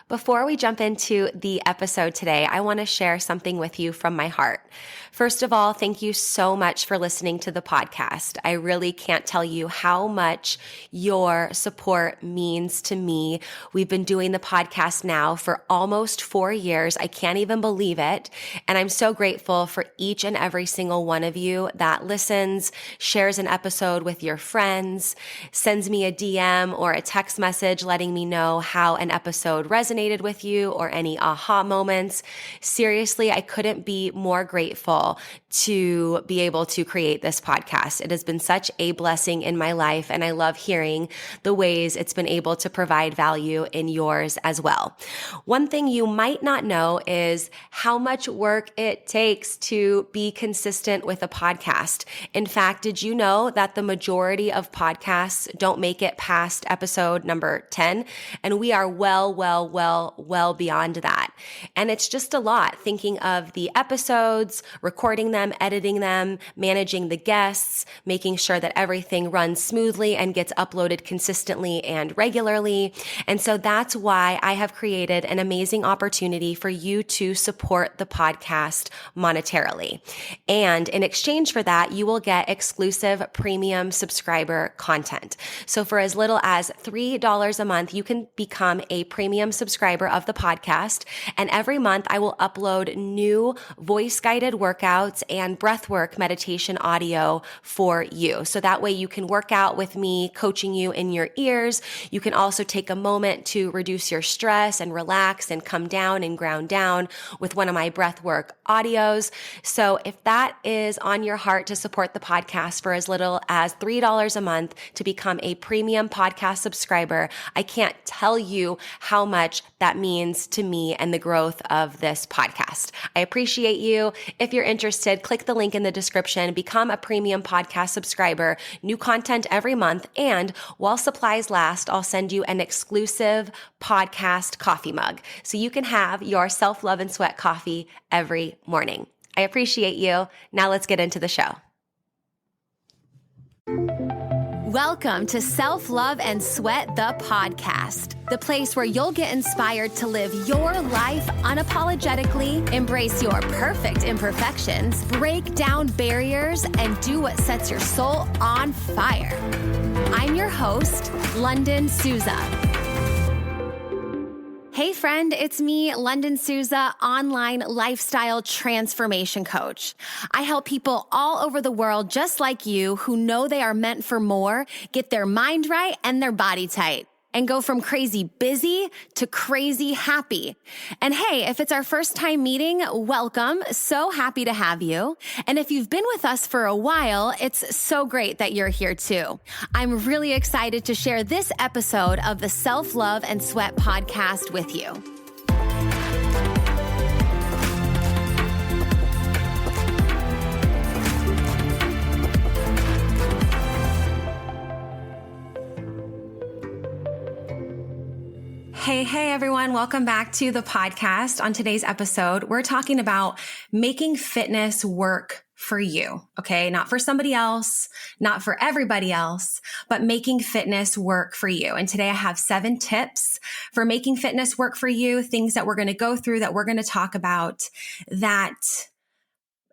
Before we jump into the episode today, I want to share something with you from my heart. First of all, thank you so much for listening to the podcast. I really can't tell you how much your support means to me. We've been doing the podcast now for almost 4 years. I can't even believe it. And I'm so grateful for each and every single one of you that listens, shares an episode with your friends, sends me a DM or a text message letting me know how an episode resonated with you or any aha moments. Seriously, I couldn't be more grateful to be able to create this podcast. It has been such a blessing in my life, and I love hearing the ways it's been able to provide value in yours as well. One thing you might not know is how much work it takes to be consistent with a podcast. In fact, did you know that the majority of podcasts don't make it past episode number 10? And we are well beyond that. And it's just a lot thinking of the episodes, recording them, editing them, managing the guests, making sure that everything runs smoothly and gets uploaded consistently and regularly. And so that's why I have created an amazing opportunity for you to support the podcast monetarily. And in exchange for that, you will get exclusive premium subscriber content. So for as little as $3 a month, you can become a premium subscriber of the podcast. And every month I will upload new voice-guided workouts and breathwork meditation audio for you. So that way you can work out with me, coaching you in your ears. You can also take a moment to reduce your stress and relax and come down and ground down with one of my breathwork audios. So if that is on your heart to support the podcast for as little as $3 a month to become a premium podcast subscriber, I can't tell you how much that means to me and the growth of this podcast. I appreciate you. If you're interested, click the link in the description, become a premium podcast subscriber, new content every month, and while supplies last, I'll send you an exclusive podcast coffee mug so you can have your self-love and sweat coffee every morning. I appreciate you. Now let's get into the show. Welcome to Self-Love and Sweat, the podcast, the place where you'll get inspired to live your life unapologetically, embrace your perfect imperfections, break down barriers, and do what sets your soul on fire. I'm your host, Lunden Souza. Hey friend, it's me, Lunden Souza, online lifestyle transformation coach. I help people all over the world just like you who know they are meant for more, get their mind right and their body tight, and go from crazy busy to crazy happy. And hey, if it's our first time meeting, welcome. So happy to have you. And if you've been with us for a while, it's so great that you're here too. I'm really excited to share this episode of the Self-Love and Sweat podcast with you. Hey, everyone. Welcome back to the podcast. On today's episode, we're talking about making fitness work for you, okay? Not for somebody else, not for everybody else, but making fitness work for you. And today I have 7 tips for making fitness work for you, things that we're going to go through, that we're going to talk about that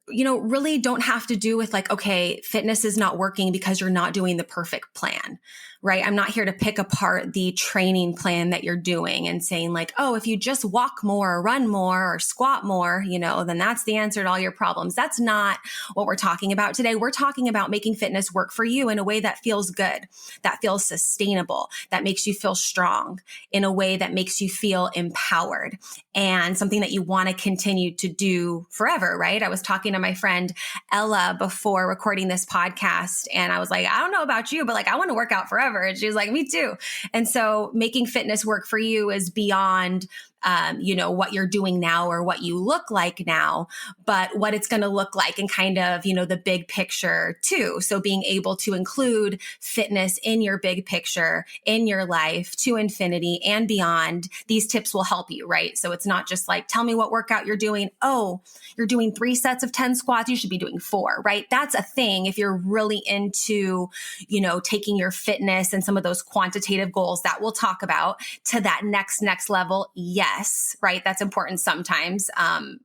really don't have to do with like, okay, fitness is not working because you're not doing the perfect plan, right? I'm not here to pick apart the training plan that you're doing and saying like, oh, if you just walk more or run more or squat more, then that's the answer to all your problems. That's not what we're talking about today. We're talking about making fitness work for you in a way that feels good, that feels sustainable, that makes you feel strong, in a way that makes you feel empowered, and something that you want to continue to do forever, right? I was talking to my friend Ella before recording this podcast, and I was like, I don't know about you, but like, I want to work out forever. And she was like, me too. And so making fitness work for you is beyond what you're doing now or what you look like now, but what it's going to look like and kind of, the big picture too. So being able to include fitness in your big picture, in your life to infinity and beyond, these tips will help you, right? So it's not just like, tell me what workout you're doing. Oh, you're doing 3 sets of 10 squats. You should be doing 4, right? That's a thing. If you're really into, taking your fitness and some of those quantitative goals that we'll talk about to that next level. Yes, right? That's important sometimes,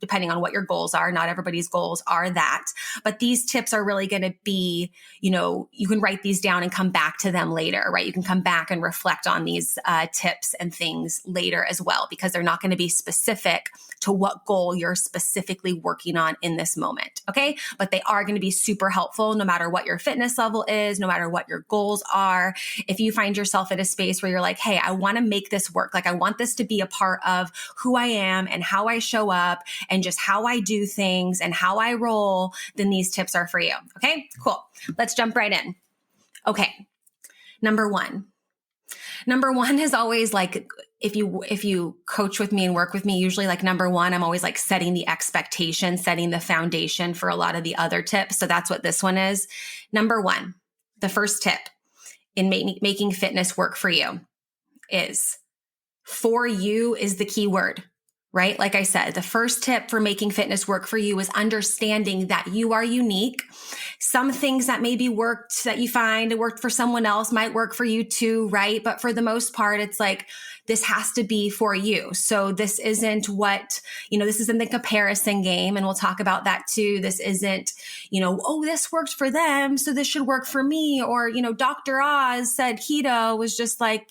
depending on what your goals are. Not everybody's goals are that, but these tips are really going to be, you can write these down and come back to them later, right? You can come back and reflect on these tips and things later as well, because they're not going to be specific to what goal you're specifically working on in this moment. Okay. But they are going to be super helpful no matter what your fitness level is, no matter what your goals are. If you find yourself at a space where you're like, hey, I want to make this work. Like I want this to be a part of who I am and how I show up and just how I do things and how I roll, then these tips are for you. Okay, cool. Let's jump right in. Okay. Number one is always like, if you coach with me and work with me, usually like number one, I'm always like setting the expectation, setting the foundation for a lot of the other tips. So that's what this one is. Number one, the first tip in making fitness work for you is, for you is the key word, right? Like I said, the first tip for making fitness work for you is understanding that you are unique. Some things that maybe worked, that you find worked for someone else, might work for you too, right? But for the most part, it's like, this has to be for you. So this isn't this isn't the comparison game. And we'll talk about that too. This isn't, oh, this worked for them, so this should work for me. Or, Dr. Oz said keto was just like,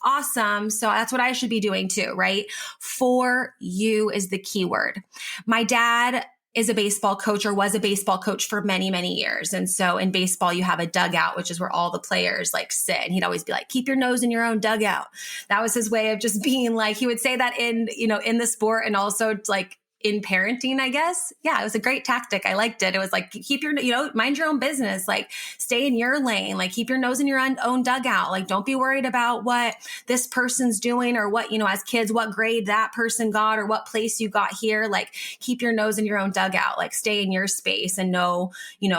awesome. So that's what I should be doing too, right? For you is the key word. My dad is a baseball coach, or was a baseball coach for many, many years. And so in baseball, you have a dugout, which is where all the players like sit. And he'd always be like, keep your nose in your own dugout. That was his way of just being like, he would say that in the sport, and also like in parenting, I guess. Yeah, it was a great tactic. I liked it. It was like, keep your, mind your own business, like stay in your lane, like keep your nose in your own dugout. Like, don't be worried about what this person's doing or what, as kids, what grade that person got or what place you got here. Like, keep your nose in your own dugout, like stay in your space and know,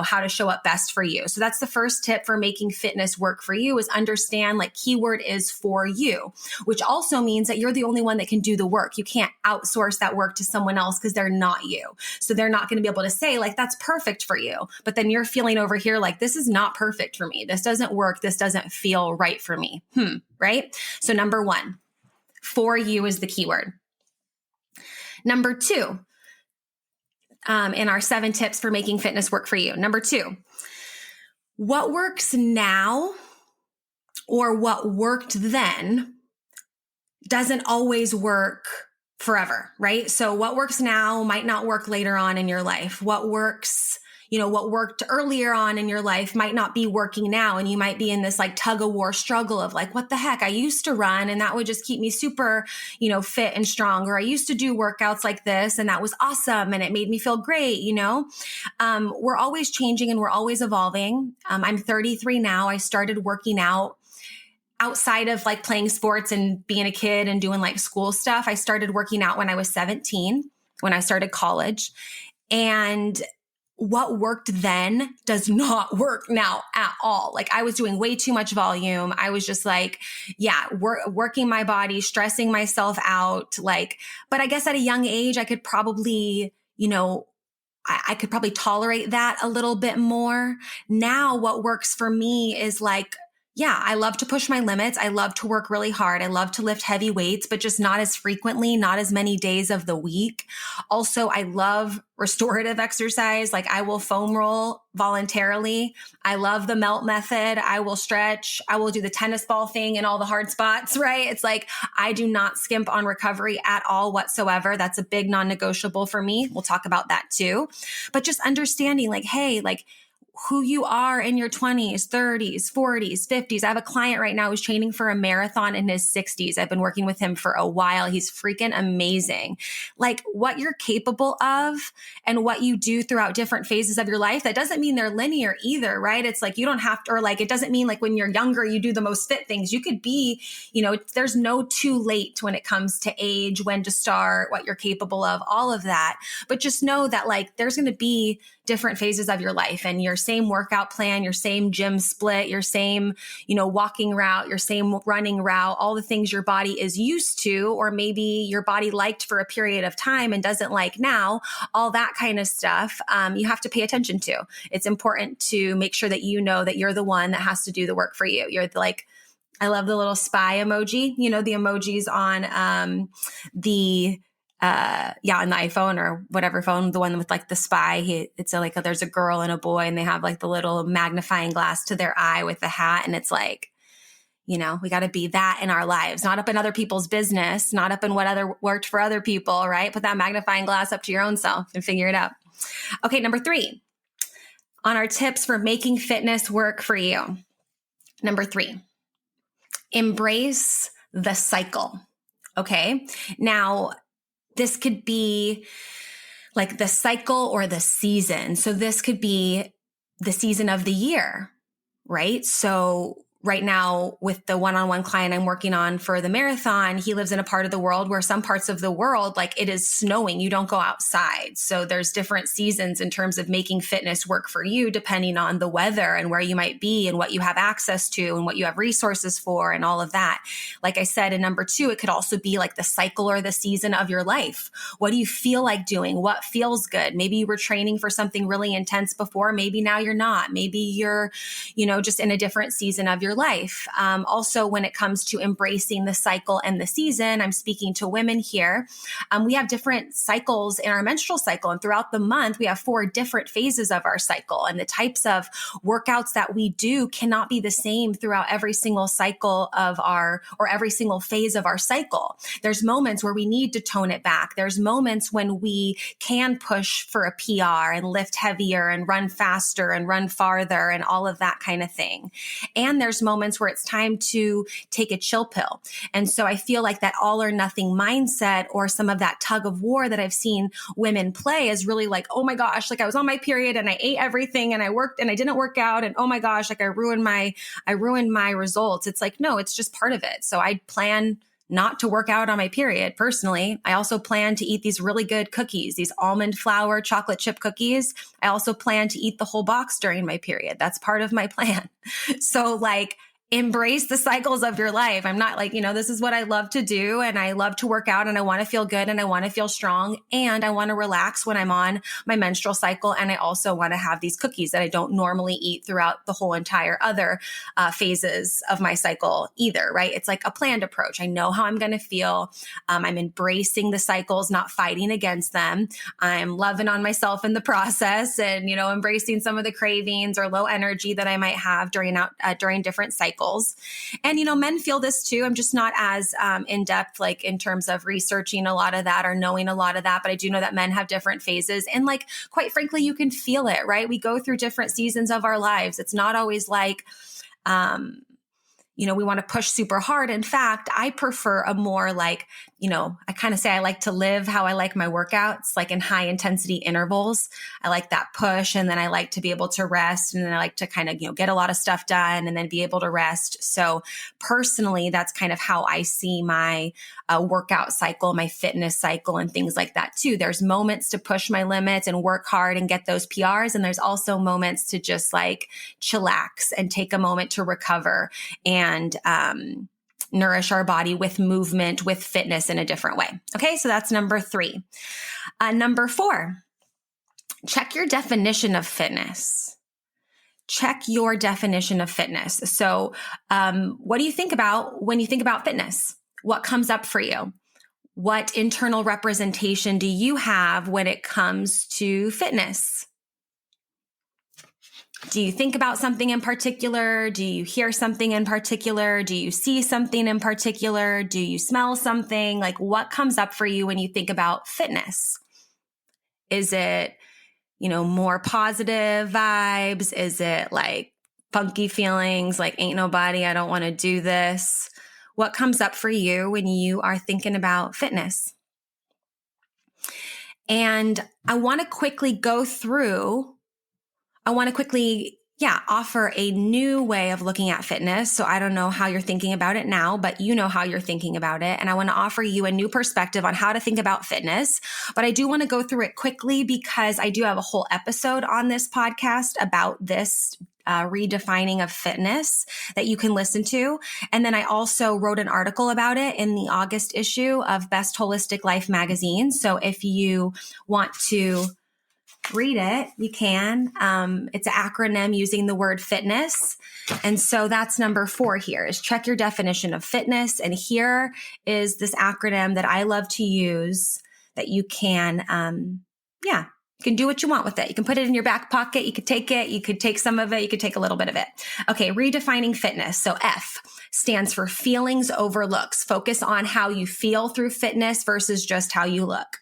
how to show up best for you. So that's the first tip for making fitness work for you, is understand like keyword is for you, which also means that you're the only one that can do the work. You can't outsource that work to someone else, because they're not you. So they're not going to be able to say like, that's perfect for you. But then you're feeling over here like, this is not perfect for me. This doesn't work. This doesn't feel right for me. Right? So number one, for you is the keyword. Number two, in our 7 tips for making fitness work for you. Number 2, what works now or what worked then doesn't always work forever, right? So what works now might not work later on in your life. What works, what worked earlier on in your life might not be working now. And you might be in this like tug of war struggle of like, what the heck? I used to run and that would just keep me super, fit and strong. Or I used to do workouts like this and that was awesome. And it made me feel great. We're always changing and we're always evolving. I'm 33 now. I started working out outside of like playing sports and being a kid and doing like school stuff. I started working out when I was 17, when I started college. And what worked then does not work now at all. Like I was doing way too much volume. I was just like, working my body, stressing myself out. But I guess at a young age, I could probably, I could probably tolerate that a little bit more. Now what works for me is like, I love to push my limits. I love to work really hard. I love to lift heavy weights, but just not as frequently, not as many days of the week. Also, I love restorative exercise. Like I will foam roll voluntarily. I love the melt method. I will stretch. I will do the tennis ball thing in all the hard spots, right? It's like, I do not skimp on recovery at all whatsoever. That's a big non-negotiable for me. We'll talk about that too. But just understanding like, hey, like, who you are in your 20s, 30s, 40s, 50s. I have a client right now who's training for a marathon in his 60s. I've been working with him for a while. He's freaking amazing. Like what you're capable of and what you do throughout different phases of your life, that doesn't mean they're linear either, right? It's like you don't have to, or like it doesn't mean like when you're younger, you do the most fit things. You could be, there's no too late when it comes to age, when to start, what you're capable of, all of that. But just know that like there's going to be different phases of your life, and your same workout plan, your same gym split, your same, walking route, your same running route, all the things your body is used to, or maybe your body liked for a period of time and doesn't like now, all that kind of stuff, you have to pay attention to. It's important to make sure that you know that you're the one that has to do the work for you. You're like, I love the little spy emoji, the emojis on on the iPhone or whatever phone, the one with like the spy, it's like there's a girl and a boy and they have like the little magnifying glass to their eye with the hat. And it's like, we got to be that in our lives, not up in other people's business, not up in what other worked for other people, right? Put that magnifying glass up to your own self and figure it out. Okay. Number 3 on our tips for making fitness work for you. Number 3, embrace the cycle. Okay. Now, this could be like the cycle or the season. So this could be the season of the year, right? So right now with the one-on-one client I'm working on for the marathon, he lives in a part of the world where some parts of the world, like it is snowing, you don't go outside. So there's different seasons in terms of making fitness work for you, depending on the weather and where you might be and what you have access to and what you have resources for and all of that. Like I said, in number 2, it could also be like the cycle or the season of your life. What do you feel like doing? What feels good? Maybe you were training for something really intense before. Maybe now you're not. Maybe you're, just in a different season of your life. Also, when it comes to embracing the cycle and the season, I'm speaking to women here. We have different cycles in our menstrual cycle. And throughout the month, we have 4 different phases of our cycle. And the types of workouts that we do cannot be the same throughout every single cycle or every single phase of our cycle. There's moments where we need to tone it back. There's moments when we can push for a PR and lift heavier and run faster and run farther and all of that kind of thing. And there's moments where it's time to take a chill pill. And so I feel like that all or nothing mindset, or some of that tug of war that I've seen women play, is really like, oh my gosh, like I was on my period and I ate everything and I worked and I didn't work out. And oh my gosh, like I ruined my results. It's like, no, it's just part of it. So I plan not to work out on my period personally. I also plan to eat these really good cookies, these almond flour chocolate chip cookies. I also plan to eat the whole box during my period. That's part of my plan. So like, embrace the cycles of your life. I'm not like, this is what I love to do. And I love to work out and I want to feel good and I want to feel strong. And I want to relax when I'm on my menstrual cycle. And I also want to have these cookies that I don't normally eat throughout the whole entire other phases of my cycle either, right? It's like a planned approach. I know how I'm going to feel. I'm embracing the cycles, not fighting against them. I'm loving on myself in the process and, embracing some of the cravings or low energy that I might have during different cycles. And, men feel this too. I'm just not as in depth, like in terms of researching a lot of that or knowing a lot of that. But I do know that men have different phases. And like, quite frankly, you can feel it, right? We go through different seasons of our lives. It's not always like, we want to push super hard. In fact, I prefer a more like, I kind of say I like to live how I like my workouts, like in high intensity intervals. I like that push. And then I like to be able to rest. And then I like to kind of, get a lot of stuff done and then be able to rest. So personally, that's kind of how I see my workout cycle, my fitness cycle and things like that too. There's moments to push my limits and work hard and get those PRs. And there's also moments to just like chillax and take a moment to recover and, nourish our body with movement, with fitness in a different way. Okay, so that's number 3. Number 4, check your definition of fitness. Check your definition of fitness. So what do you think about when you think about fitness? What comes up for you? What internal representation do you have when it comes to fitness? Do you think about something in particular? Do you hear something in particular? Do you see something in particular? Do you smell something? Like what comes up for you when you think about fitness? Is it more positive vibes? Is it like funky feelings, like ain't nobody, I don't want to do this? What comes up for you when you are thinking about fitness? And I want to quickly offer a new way of looking at fitness. So I don't know how you're thinking about it now, but you know how you're thinking about it. And I want to offer you a new perspective on how to think about fitness. But I do want to go through it quickly because I do have a whole episode on this podcast about this redefining of fitness that you can listen to. And then I also wrote an article about it in the August issue of Best Holistic Life magazine. So if you want to read it, you can. It's an acronym using the word fitness. And so that's number 4 here is check your definition of fitness. And here is this acronym that I love to use that you can, you can do what you want with it. You can put it in your back pocket. You could take it. You could take some of it. You could take a little bit of it. Okay. Redefining fitness. So F stands for feelings over looks. Focus on how you feel through fitness versus just how you look.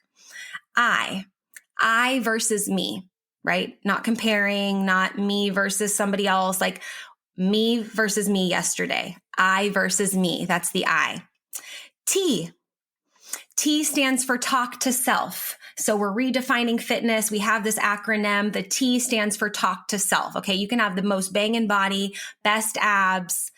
I versus me, right? Not comparing, not me versus somebody else, like me versus me yesterday. I versus me. That's the I. T stands for talk to self. So we're redefining fitness. We have this acronym. The T stands for talk to self. Okay. You can have the most banging body, best abs,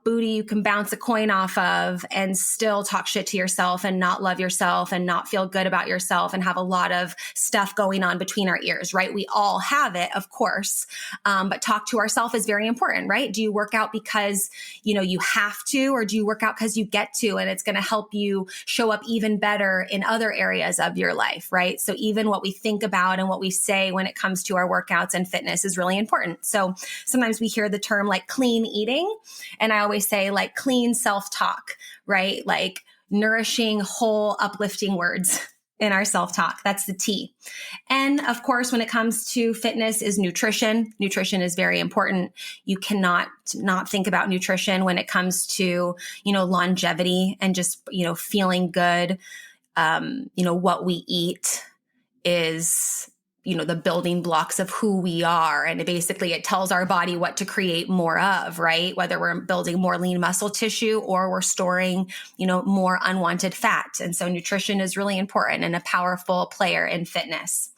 booty you can bounce a coin off of and still talk shit to yourself and not love yourself and not feel good about yourself and have a lot of stuff going on between our ears, right? We all have it, of course. But talk to ourselves is very important, right? Do you work out because, you have to, or do you work out because you get to, and it's going to help you show up even better in other areas of your life, right? So even what we think about and what we say when it comes to our workouts and fitness is really important. So sometimes we hear the term like clean eating. And I always say like clean self-talk, right? Like nourishing, whole, uplifting words in our self-talk. That's the T. And of course, when it comes to fitness is nutrition. Nutrition is very important. You cannot not think about nutrition when it comes to, longevity and just, feeling good. What we eat is the building blocks of who we are. And it tells our body what to create more of, right? Whether we're building more lean muscle tissue or we're storing, more unwanted fat. And so nutrition is really important and a powerful player in fitness.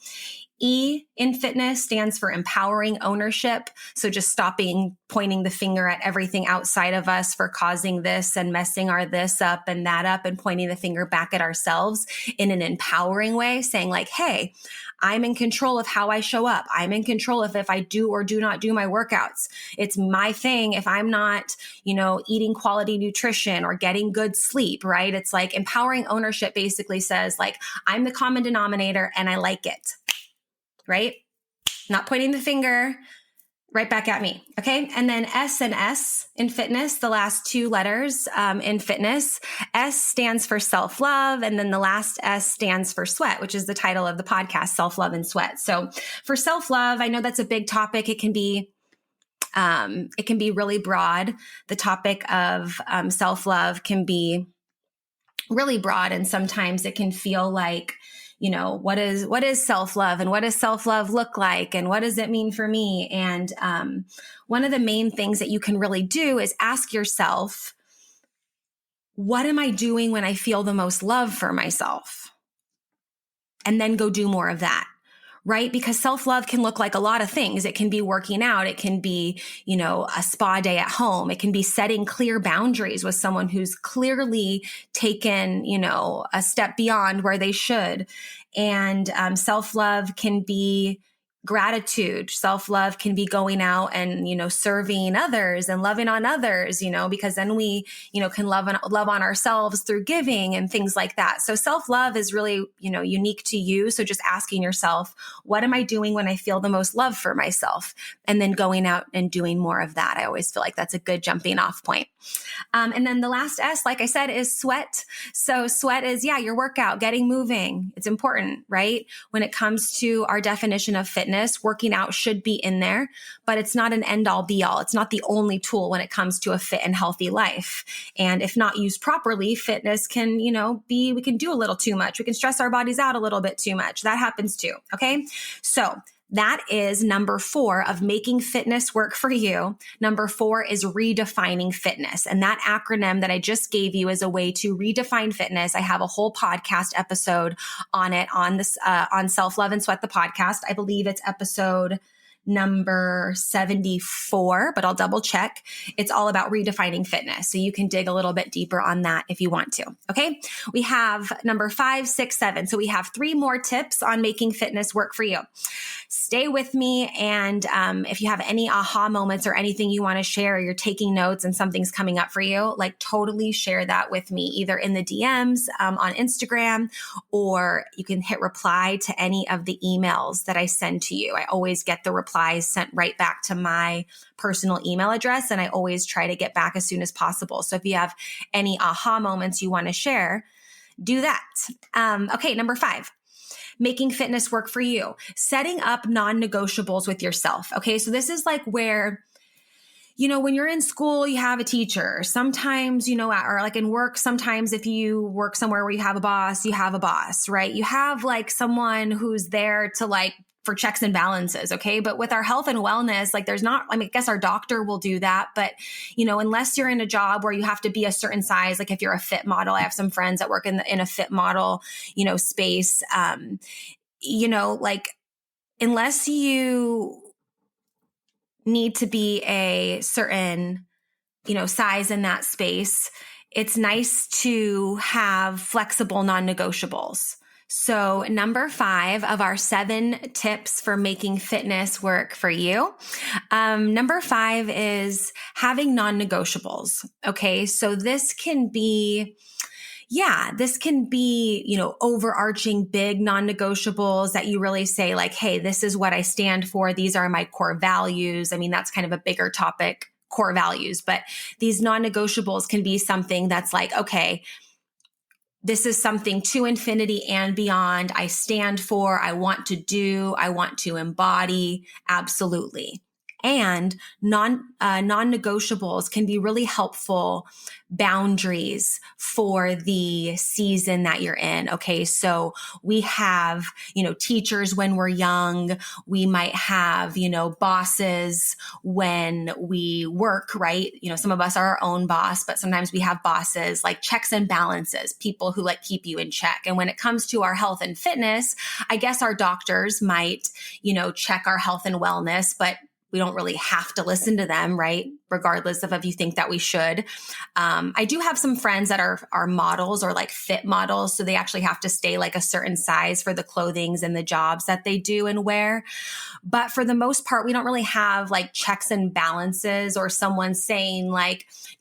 E in fitness stands for empowering ownership. So just stopping pointing the finger at everything outside of us for causing this and messing our this up and that up and pointing the finger back at ourselves in an empowering way, saying like, hey, I'm in control of how I show up. I'm in control of if I do or do not do my workouts. It's my thing if I'm not, eating quality nutrition or getting good sleep, right? It's like empowering ownership basically says like, I'm the common denominator and I like it. Right? Not pointing the finger right back at me. Okay. And then S and S in fitness, the last 2 letters in fitness. S stands for self-love. And then the last S stands for sweat, which is the title of the podcast, Self-Love and Sweat. So for self-love, I know that's a big topic. It can be really broad. The topic of self-love can be really broad. And sometimes it can feel like, what is self-love and what does self-love look like? And what does it mean for me? And one of the main things that you can really do is ask yourself, what am I doing when I feel the most love for myself? And then go do more of that. Right? Because self-love can look like a lot of things. It can be working out. It can be, a spa day at home. It can be setting clear boundaries with someone who's clearly taken, a step beyond where they should. And self-love can be gratitude. Self-love can be going out and, serving others and loving on others, because then we, can love on ourselves through giving and things like that. So self-love is really, unique to you. So just asking yourself, what am I doing when I feel the most love for myself? And then going out and doing more of that. I always feel like that's a good jumping off point. And then the last S, like I said, is sweat. So sweat is, your workout, getting moving. It's important, right? When it comes to our definition of fitness, fitness, working out should be in there, but it's not an end all be all. It's not the only tool when it comes to a fit and healthy life. And if not used properly, fitness can, we can do a little too much. We can stress our bodies out a little bit too much. That happens too. Okay. So that is number 4 of making fitness work for you. Number 4 is redefining fitness. And that acronym that I just gave you is a way to redefine fitness. I have a whole podcast episode on it on this, on Self Love and Sweat, the podcast. I believe it's episode number 74, but I'll double check. It's all about redefining fitness. So you can dig a little bit deeper on that if you want to. Okay. We have number 5, 6, 7. So we have 3 more tips on making fitness work for you. Stay with me. And if you have any aha moments or anything you want to share, or you're taking notes and something's coming up for you, like totally share that with me, either in the DMs on Instagram, or you can hit reply to any of the emails that I send to you. I always get the replies sent right back to my personal email address, and I always try to get back as soon as possible. So if you have any aha moments you want to share, do that. Okay, number 5. Making fitness work for you. Setting up non-negotiables with yourself. Okay, so this is like where, when you're in school, you have a teacher. Sometimes, or like in work, sometimes if you work somewhere where you have a boss, right? You have like someone who's there to for checks and balances. Okay. But with our health and wellness, there's not, I guess our doctor will do that. But, unless you're in a job where you have to be a certain size, like if you're a fit model, I have some friends that work in a fit model, space, unless you need to be a certain, size in that space, it's nice to have flexible non-negotiables. So number 5 of our 7 tips for making fitness work for you. Number 5 is having non-negotiables. Okay. So this can be, overarching big non-negotiables that you really say hey, this is what I stand for. These are my core values. That's kind of a bigger topic, core values, but these non-negotiables can be something that's okay, this is something to infinity and beyond. I stand for, I want to do, I want to embody. Absolutely. And non-negotiables can be really helpful boundaries for the season that you're in. Okay. So we have, teachers when we're young, we might have, bosses when we work, right? Some of us are our own boss, but sometimes we have bosses, like checks and balances, people who keep you in check. And when it comes to our health and fitness, I guess our doctors might, check our health and wellness, but we don't really have to listen to them, right? Regardless of if you think that we should. I do have some friends that are models or fit models. So they actually have to stay a certain size for the clothings and the jobs that they do and wear. But for the most part, we don't really have checks and balances or someone saying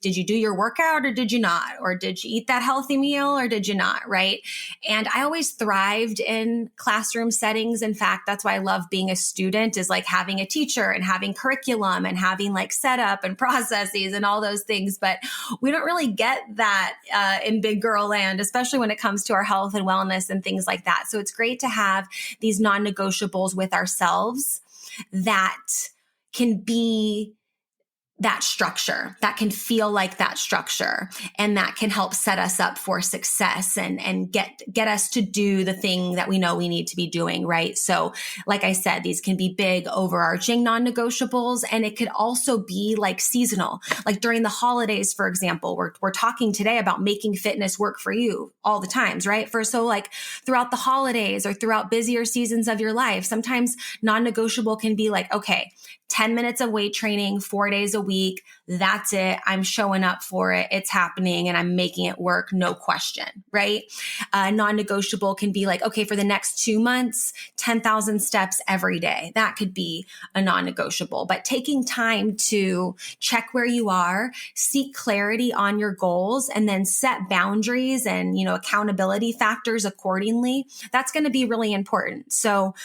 did you do your workout or did you not? Or did you eat that healthy meal or did you not? Right. And I always thrived in classroom settings. In fact, that's why I love being a student, is having a teacher and having curriculum and having setup and processes and all those things. But we don't really get that in big girl land, especially when it comes to our health and wellness and things like that. So it's great to have these non-negotiables with ourselves that can be that structure, that can feel like that structure, and that can help set us up for success and get us to do the thing that we know we need to be doing, right? So like I said, these can be big overarching non-negotiables, and it could also be seasonal, during the holidays, for example. We're talking today about making fitness work for you all the times, right? Throughout the holidays or throughout busier seasons of your life, sometimes non-negotiable can be okay, 10 minutes of weight training, 4 days a week. That's it. I'm showing up for it. It's happening and I'm making it work. No question. Right. Non-negotiable can be okay, for the next 2 months, 10,000 steps every day. That could be a non-negotiable, but taking time to check where you are, seek clarity on your goals, and then set boundaries and, accountability factors accordingly. That's going to be really important. So,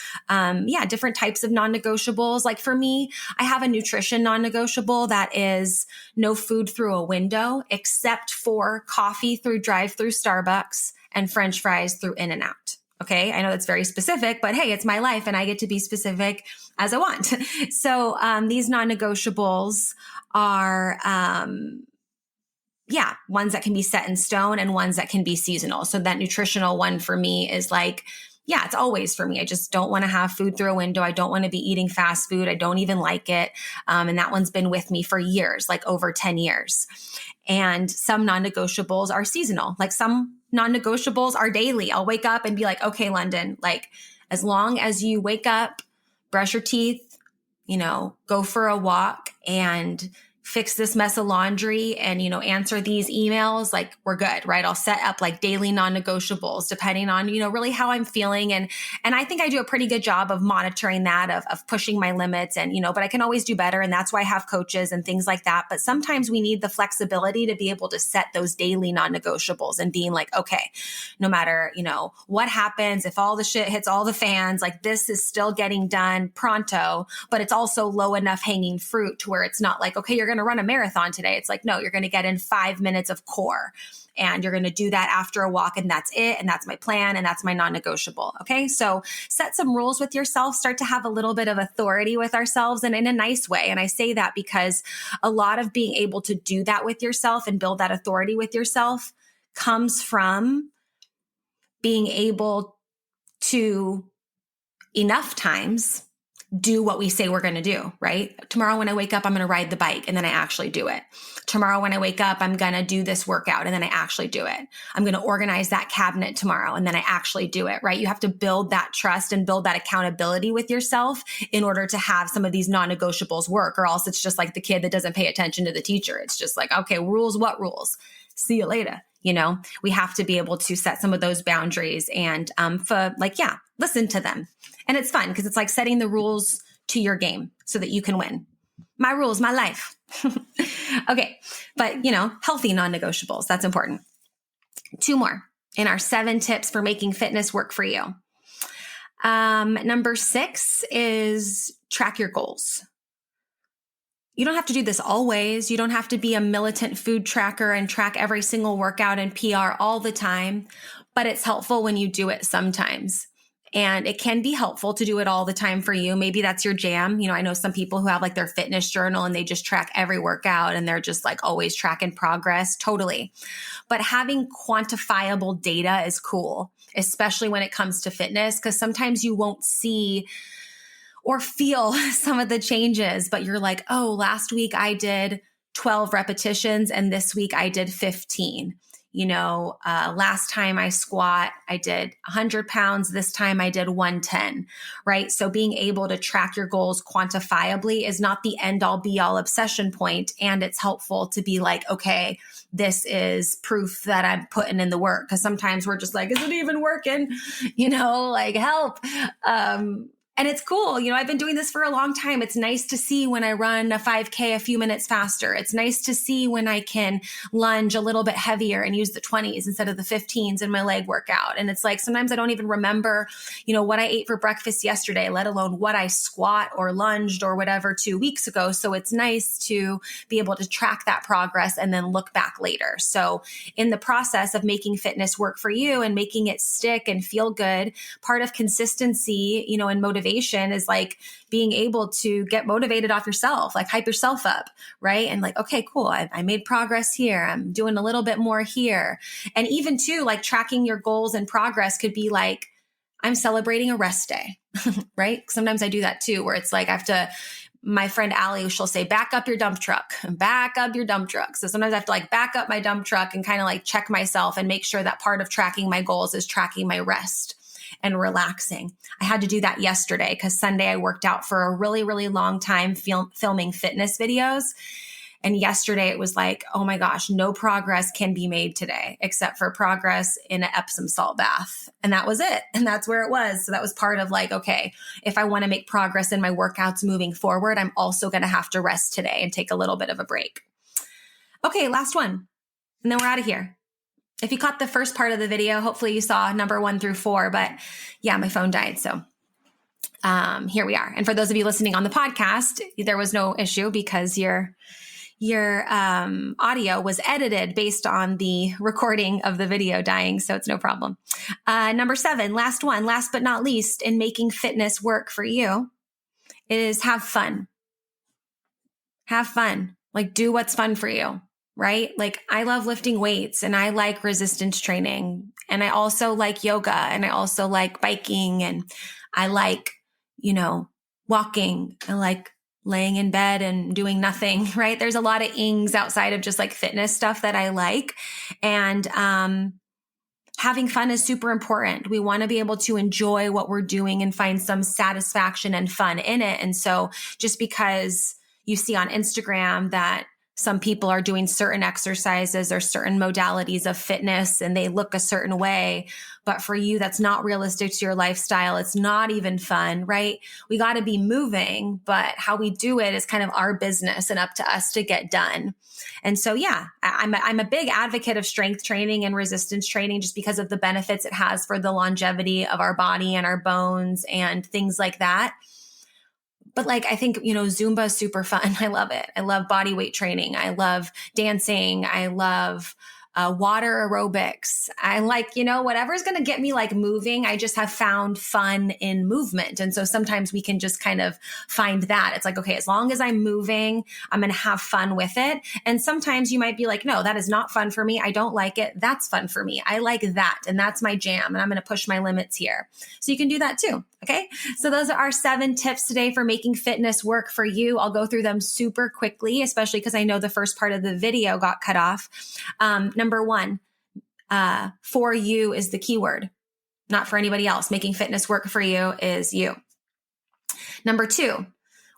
different types of non-negotiables. For me, I have a nutrition non-negotiable that is no food through a window except for coffee through drive-through Starbucks and French fries through In-N-Out. Okay. I know that's very specific, but hey, it's my life and I get to be specific as I want. So, these non-negotiables are, ones that can be set in stone and ones that can be seasonal. So that nutritional one for me is like, yeah, it's always for me. I just don't want to have food through a window. I don't want to be eating fast food. I don't even like it. And that one's been with me for years, like over 10 years. And some non-negotiables are seasonal. Like some non-negotiables are daily. I'll wake up and be like, okay, Lunden, like as long as you wake up, brush your teeth, go for a walk and fix this mess of laundry and, answer these emails, like we're good, right? I'll set up like daily non-negotiables depending on, really how I'm feeling. And I think I do a pretty good job of monitoring that, of pushing my limits and, but I can always do better. And that's why I have coaches and things like that. But sometimes we need the flexibility to be able to set those daily non-negotiables and being like, okay, no matter, what happens, if all the shit hits all the fans, like this is still getting done pronto, but it's also low enough hanging fruit to where it's not like, okay, you're going to run a marathon today. It's like, no, you're going to get in 5 minutes of core and you're going to do that after a walk. And that's it. And that's my plan. And that's my non-negotiable. Okay. So set some rules with yourself, start to have a little bit of authority with ourselves and in a nice way. And I say that because a lot of being able to do that with yourself and build that authority with yourself comes from being able to enough times do what we say we're going to do, right? Tomorrow when I wake up, I'm going to ride the bike and then I actually do it. Tomorrow when I wake up, I'm going to do this workout and then I actually do it. I'm going to organize that cabinet tomorrow and then I actually do it, right? You have to build that trust and build that accountability with yourself in order to have some of these non-negotiables work, or else it's just like the kid that doesn't pay attention to the teacher. It's just like, okay, rules, what rules? See you later. We have to be able to set some of those boundaries and, listen to them. And it's fun because it's like setting the rules to your game so that you can win. My rules, my life. Okay. But, healthy non-negotiables, that's important. 2 more in our 7 tips for making fitness work for you. Number 6 is track your goals. You don't have to do this always. You don't have to be a militant food tracker and track every single workout and PR all the time, but it's helpful when you do it sometimes. And it can be helpful to do it all the time for you. Maybe that's your jam. I know some people who have like their fitness journal and they just track every workout and they're just like always tracking progress. Totally. But having quantifiable data is cool, especially when it comes to fitness, because sometimes you won't see or feel some of the changes, but you're like, oh, last week I did 12 repetitions and this week I did 15. Last time I squat, I did 100 pounds. This time I did 110, right? So being able to track your goals quantifiably is not the end all be all obsession point. And it's helpful to be like, okay, this is proof that I'm putting in the work. Cause sometimes we're just like, is it even working? Like help. And it's cool. I've been doing this for a long time. It's nice to see when I run a 5K a few minutes faster. It's nice to see when I can lunge a little bit heavier and use the 20s instead of the 15s in my leg workout. And it's like, sometimes I don't even remember, what I ate for breakfast yesterday, let alone what I squat or lunged or whatever 2 weeks ago. So it's nice to be able to track that progress and then look back later. So in the process of making fitness work for you and making it stick and feel good, part of consistency, and motivation is like being able to get motivated off yourself, like hype yourself up, right? And like, okay, cool. I made progress here. I'm doing a little bit more here. And even too, like tracking your goals and progress could be like, I'm celebrating a rest day, right? Sometimes I do that too, where it's like, my friend Allie, she'll say, back up your dump truck. So sometimes I have to like back up my dump truck and kind of like check myself and make sure that part of tracking my goals is tracking my rest and relaxing. I had to do that yesterday because Sunday I worked out for a really, really long time filming fitness videos. And yesterday it was like, oh my gosh, no progress can be made today except for progress in an Epsom salt bath. And that was it. And that's where it was. So that was part of like, okay, if I want to make progress in my workouts moving forward, I'm also going to have to rest today and take a little bit of a break. Okay, last one. And then we're out of here. If you caught the first part of the video, hopefully you saw number 1 through 4, but yeah, my phone died. So here we are. And for those of you listening on the podcast, there was no issue because you're your audio was edited based on the recording of the video dying, so it's no problem. Number 7, last but not least, in making fitness work for you is have fun. Have fun. Like, do what's fun for you, right? Like, I love lifting weights and I like resistance training, and I also like yoga, and I also like biking, and I like, walking. I like laying in bed and doing nothing, right? There's a lot of ings outside of just like fitness stuff that I like. And having fun is super important. We want to be able to enjoy what we're doing and find some satisfaction and fun in it. And so just because you see on Instagram that some people are doing certain exercises or certain modalities of fitness and they look a certain way, but for you, that's not realistic to your lifestyle. It's not even fun, right? We got to be moving, but how we do it is kind of our business and up to us to get done. And so, yeah, I'm a big advocate of strength training and resistance training just because of the benefits it has for the longevity of our body and our bones and things like that. But like, I think, Zumba is super fun. I love it. I love body weight training. I love dancing. I love water aerobics. I like, whatever's going to get me like moving. I just have found fun in movement. And so sometimes we can just kind of find that. It's like, okay, as long as I'm moving, I'm going to have fun with it. And sometimes you might be like, no, that is not fun for me. I don't like it. That's fun for me. I like that. And that's my jam. And I'm going to push my limits here. So you can do that too. Okay. So those are our 7 tips today for making fitness work for you. I'll go through them super quickly, especially because I know the first part of the video got cut off. Number 1, for you is the keyword, not for anybody else. Making fitness work for you is you. Number 2,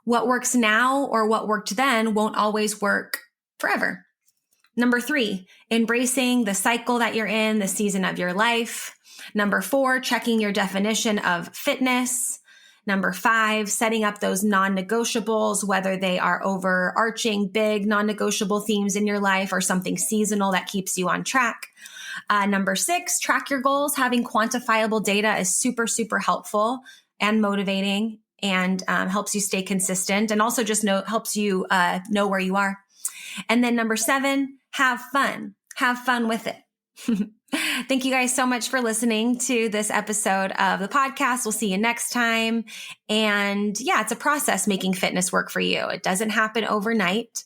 what works now or what worked then won't always work forever. Number 3, embracing the cycle that you're in, the season of your life. Number 4, checking your definition of fitness. Number 5, setting up those non-negotiables, whether they are overarching, big non-negotiable themes in your life or something seasonal that keeps you on track. Number 6, track your goals. Having quantifiable data is super, super helpful and motivating and helps you stay consistent and also just helps you know where you are. And then number 7, have fun. Have fun with it. Thank you guys so much for listening to this episode of the podcast. We'll see you next time. And yeah, it's a process making fitness work for you. It doesn't happen overnight,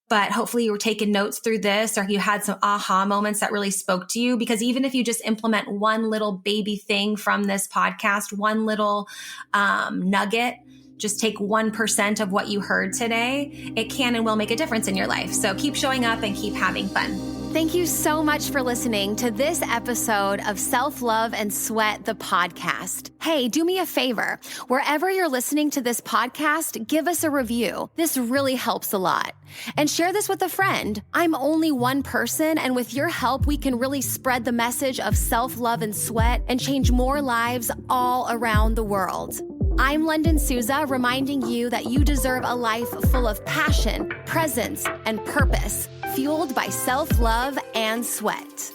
but hopefully you were taking notes through this or you had some aha moments that really spoke to you, because even if you just implement one little baby thing from this podcast, one little nugget, just take 1% of what you heard today, it can and will make a difference in your life. So keep showing up and keep having fun. Thank you so much for listening to this episode of Self-Love and Sweat, the podcast. Hey, do me a favor. Wherever you're listening to this podcast, give us a review. This really helps a lot. And share this with a friend. I'm only one person, and with your help, we can really spread the message of self-love and sweat and change more lives all around the world. I'm Lunden Souza, reminding you that you deserve a life full of passion, presence, and purpose, fueled by self-love and sweat.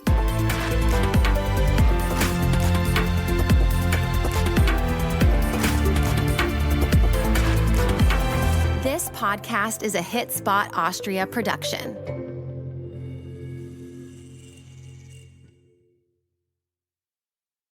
This podcast is a Hit Spot Austria production.